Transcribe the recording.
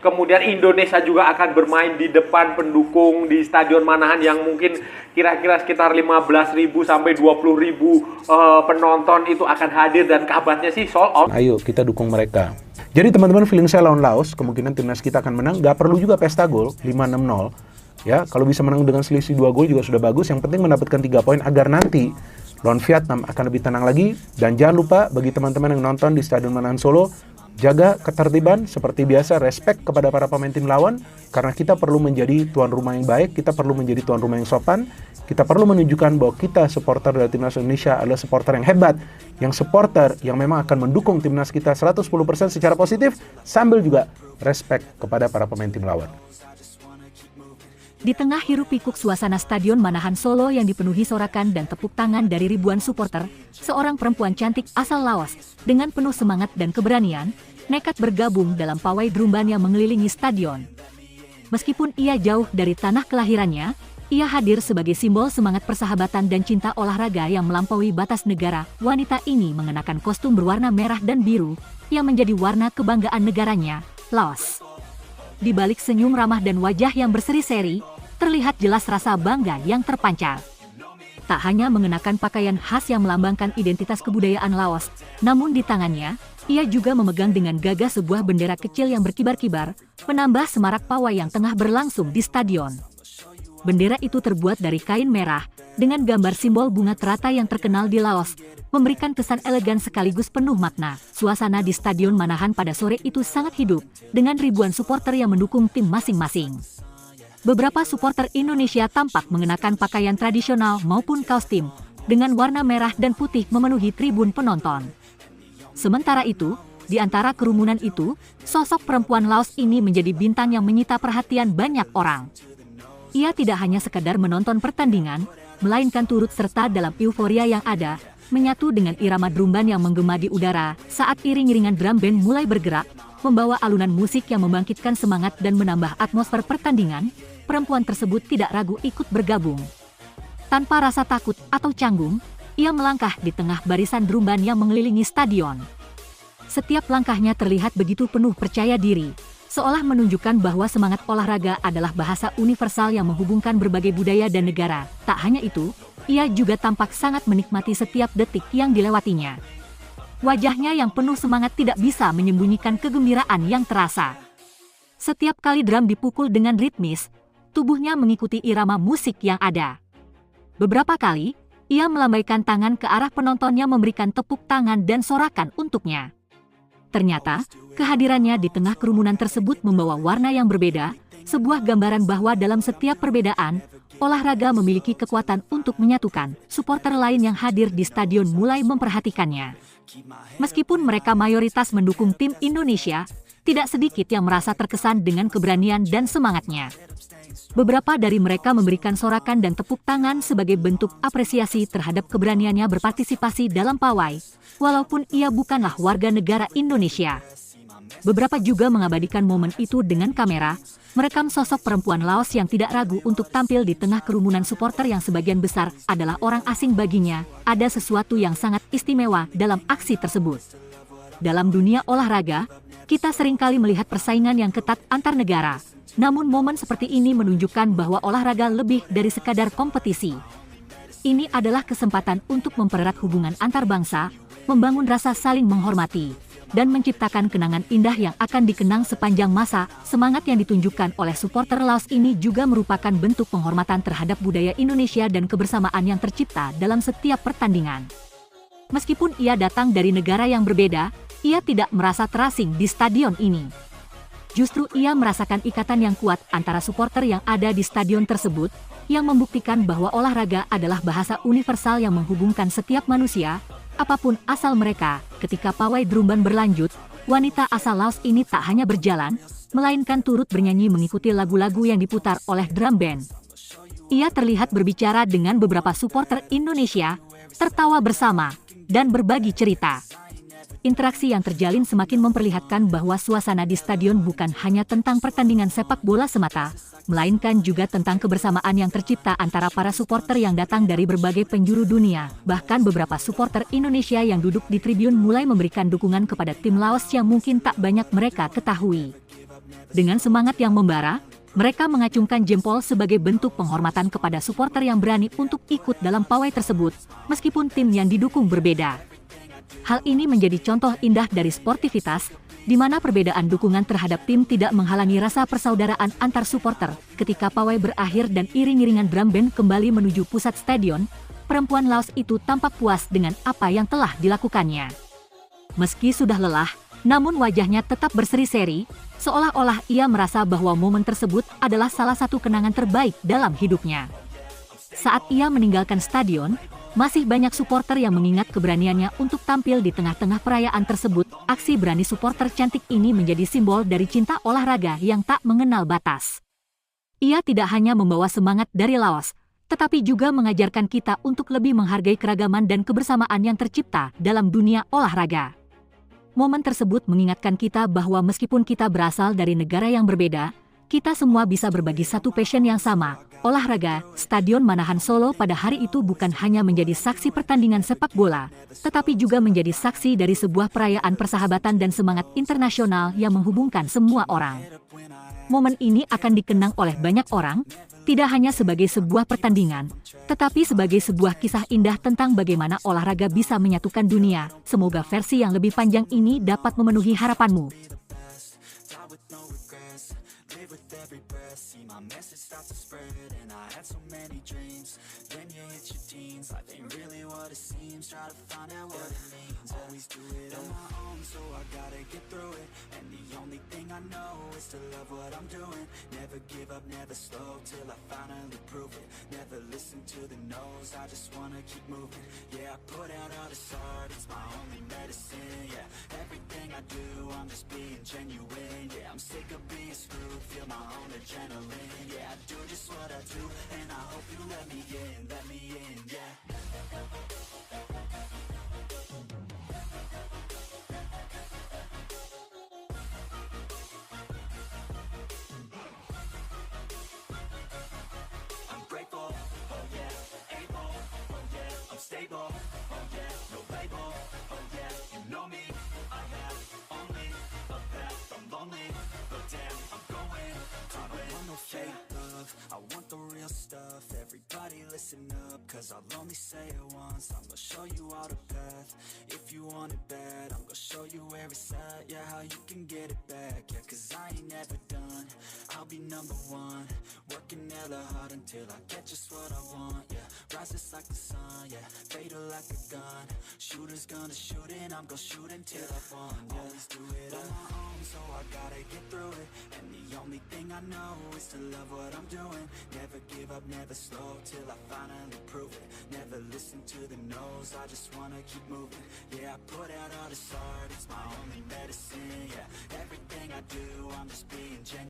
kemudian Indonesia juga akan bermain di depan pendukung di Stadion Manahan yang mungkin kira-kira sekitar 15.000 sampai 20.000 penonton itu akan hadir, dan kabarnya sih sold out. Ayo kita dukung mereka. Jadi teman-teman, feeling saya lawan Laos, kemungkinan timnas kita akan menang. Gak perlu juga pesta gol, 5-6-0. Ya, kalau bisa menang dengan selisih 2 gol juga sudah bagus. Yang penting mendapatkan 3 poin agar nanti lawan Vietnam akan lebih tenang lagi. Dan jangan lupa bagi teman-teman yang nonton di Stadion Manahan Solo, jaga ketertiban seperti biasa, respect kepada para pemain tim lawan, karena kita perlu menjadi tuan rumah yang baik, kita perlu menjadi tuan rumah yang sopan, kita perlu menunjukkan bahwa kita supporter dari timnas Indonesia adalah supporter yang hebat, yang supporter yang memang akan mendukung timnas kita 110% secara positif, sambil juga respect kepada para pemain tim lawan. Di tengah hiruk-pikuk suasana Stadion Manahan Solo yang dipenuhi sorakan dan tepuk tangan dari ribuan supporter, seorang perempuan cantik asal Laos dengan penuh semangat dan keberanian, nekat bergabung dalam pawai drumban yang mengelilingi stadion. Meskipun ia jauh dari tanah kelahirannya, ia hadir sebagai simbol semangat persahabatan dan cinta olahraga yang melampaui batas negara. Wanita ini mengenakan kostum berwarna merah dan biru yang menjadi warna kebanggaan negaranya, Laos. Di balik senyum ramah dan wajah yang berseri-seri, terlihat jelas rasa bangga yang terpancar. Tak hanya mengenakan pakaian khas yang melambangkan identitas kebudayaan Laos, namun di tangannya, ia juga memegang dengan gagah sebuah bendera kecil yang berkibar-kibar, menambah semarak pawai yang tengah berlangsung di stadion. Bendera itu terbuat dari kain merah, dengan gambar simbol bunga teratai yang terkenal di Laos, memberikan kesan elegan sekaligus penuh makna. Suasana di Stadion Manahan pada sore itu sangat hidup, dengan ribuan supporter yang mendukung tim masing-masing. Beberapa supporter Indonesia tampak mengenakan pakaian tradisional maupun kaos tim, dengan warna merah dan putih memenuhi tribun penonton. Sementara itu, di antara kerumunan itu, sosok perempuan Laos ini menjadi bintang yang menyita perhatian banyak orang. Ia tidak hanya sekadar menonton pertandingan, melainkan turut serta dalam euforia yang ada, menyatu dengan irama drumban yang menggema di udara saat iring-iringan drum band mulai bergerak, membawa alunan musik yang membangkitkan semangat dan menambah atmosfer pertandingan. Perempuan tersebut tidak ragu ikut bergabung. Tanpa rasa takut atau canggung, ia melangkah di tengah barisan drumban yang mengelilingi stadion. Setiap langkahnya terlihat begitu penuh percaya diri, seolah menunjukkan bahwa semangat olahraga adalah bahasa universal yang menghubungkan berbagai budaya dan negara. Tak hanya itu, ia juga tampak sangat menikmati setiap detik yang dilewatinya. Wajahnya yang penuh semangat tidak bisa menyembunyikan kegembiraan yang terasa. Setiap kali drum dipukul dengan ritmis, tubuhnya mengikuti irama musik yang ada. Beberapa kali, ia melambaikan tangan ke arah penontonnya memberikan tepuk tangan dan sorakan untuknya. Ternyata, kehadirannya di tengah kerumunan tersebut membawa warna yang berbeda, sebuah gambaran bahwa dalam setiap perbedaan, olahraga memiliki kekuatan untuk menyatukan. Supporter lain yang hadir di stadion mulai memperhatikannya. Meskipun mereka mayoritas mendukung tim Indonesia, tidak sedikit yang merasa terkesan dengan keberanian dan semangatnya. Beberapa dari mereka memberikan sorakan dan tepuk tangan sebagai bentuk apresiasi terhadap keberaniannya berpartisipasi dalam pawai, walaupun ia bukanlah warga negara Indonesia. Beberapa juga mengabadikan momen itu dengan kamera, merekam sosok perempuan Laos yang tidak ragu untuk tampil di tengah kerumunan supporter yang sebagian besar adalah orang asing baginya. Ada sesuatu yang sangat istimewa dalam aksi tersebut. Dalam dunia olahraga, kita seringkali melihat persaingan yang ketat antar negara. Namun momen seperti ini menunjukkan bahwa olahraga lebih dari sekadar kompetisi. Ini adalah kesempatan untuk mempererat hubungan antar bangsa, membangun rasa saling menghormati, dan menciptakan kenangan indah yang akan dikenang sepanjang masa. Semangat yang ditunjukkan oleh supporter Laos ini juga merupakan bentuk penghormatan terhadap budaya Indonesia dan kebersamaan yang tercipta dalam setiap pertandingan. Meskipun ia datang dari negara yang berbeda, ia tidak merasa terasing di stadion ini. Justru ia merasakan ikatan yang kuat antara supporter yang ada di stadion tersebut, yang membuktikan bahwa olahraga adalah bahasa universal yang menghubungkan setiap manusia, apapun asal mereka. Ketika pawai drumban berlanjut, wanita asal Laos ini tak hanya berjalan, melainkan turut bernyanyi mengikuti lagu-lagu yang diputar oleh drum band. Ia terlihat berbicara dengan beberapa supporter Indonesia, tertawa bersama, dan berbagi cerita. Interaksi yang terjalin semakin memperlihatkan bahwa suasana di stadion bukan hanya tentang pertandingan sepak bola semata, melainkan juga tentang kebersamaan yang tercipta antara para supporter yang datang dari berbagai penjuru dunia. Bahkan beberapa supporter Indonesia yang duduk di tribun mulai memberikan dukungan kepada tim Laos yang mungkin tak banyak mereka ketahui. Dengan semangat yang membara, mereka mengacungkan jempol sebagai bentuk penghormatan kepada supporter yang berani untuk ikut dalam pawai tersebut, meskipun tim yang didukung berbeda. Hal ini menjadi contoh indah dari sportivitas, di mana perbedaan dukungan terhadap tim tidak menghalangi rasa persaudaraan antar supporter. Ketika pawai berakhir dan iring-iringan drum band kembali menuju pusat stadion, perempuan Laos itu tampak puas dengan apa yang telah dilakukannya. Meski sudah lelah, namun wajahnya tetap berseri-seri, seolah-olah ia merasa bahwa momen tersebut adalah salah satu kenangan terbaik dalam hidupnya. Saat ia meninggalkan stadion, masih banyak supporter yang mengingat keberaniannya untuk tampil di tengah-tengah perayaan tersebut. Aksi berani supporter cantik ini menjadi simbol dari cinta olahraga yang tak mengenal batas. Ia tidak hanya membawa semangat dari Laos, tetapi juga mengajarkan kita untuk lebih menghargai keragaman dan kebersamaan yang tercipta dalam dunia olahraga. Momen tersebut mengingatkan kita bahwa meskipun kita berasal dari negara yang berbeda, kita semua bisa berbagi satu passion yang sama, olahraga. Stadion Manahan Solo pada hari itu bukan hanya menjadi saksi pertandingan sepak bola, tetapi juga menjadi saksi dari sebuah perayaan persahabatan dan semangat internasional yang menghubungkan semua orang. Momen ini akan dikenang oleh banyak orang, tidak hanya sebagai sebuah pertandingan, tetapi sebagai sebuah kisah indah tentang bagaimana olahraga bisa menyatukan dunia. Semoga versi yang lebih panjang ini dapat memenuhi harapanmu. I know is to love what I'm doing. Never give up, never slow till I finally prove it. Never listen to the no's, I just wanna keep moving. Yeah, I put out all this art, it's my only medicine. Yeah, everything I do, I'm just being genuine. Yeah, I'm sick of being screwed, feel my own adrenaline. Yeah, I do just what I do, and I hope you let me in, yeah. Stable, oh yeah, no label, oh yeah, you know me, I have only a path, I'm lonely, but damn, I'm going to win. I don't want no fake love, I want the real stuff. Everybody listen up, cause I'll only say it once. I'm gonna show you all the path, if you want it bad. I'm gonna show you where it's at, yeah, how you can get it back. Yeah, cause I ain't never done, I'll be number one. Working hella hard until I get just what I want, yeah. Rises like the sun, yeah, fatal like a gun. Shooter's gonna shoot and I'm gonna shoot until I won, yeah. Always do it on my own, so I gotta get through it. And the only thing I know is to love what I'm doing. Never give up, never slow till I finally prove it. Never listen to the no's, I just wanna keep moving. Yeah, I put out all this art, it's my only medicine. Yeah, everything I do, I'm just being genuine.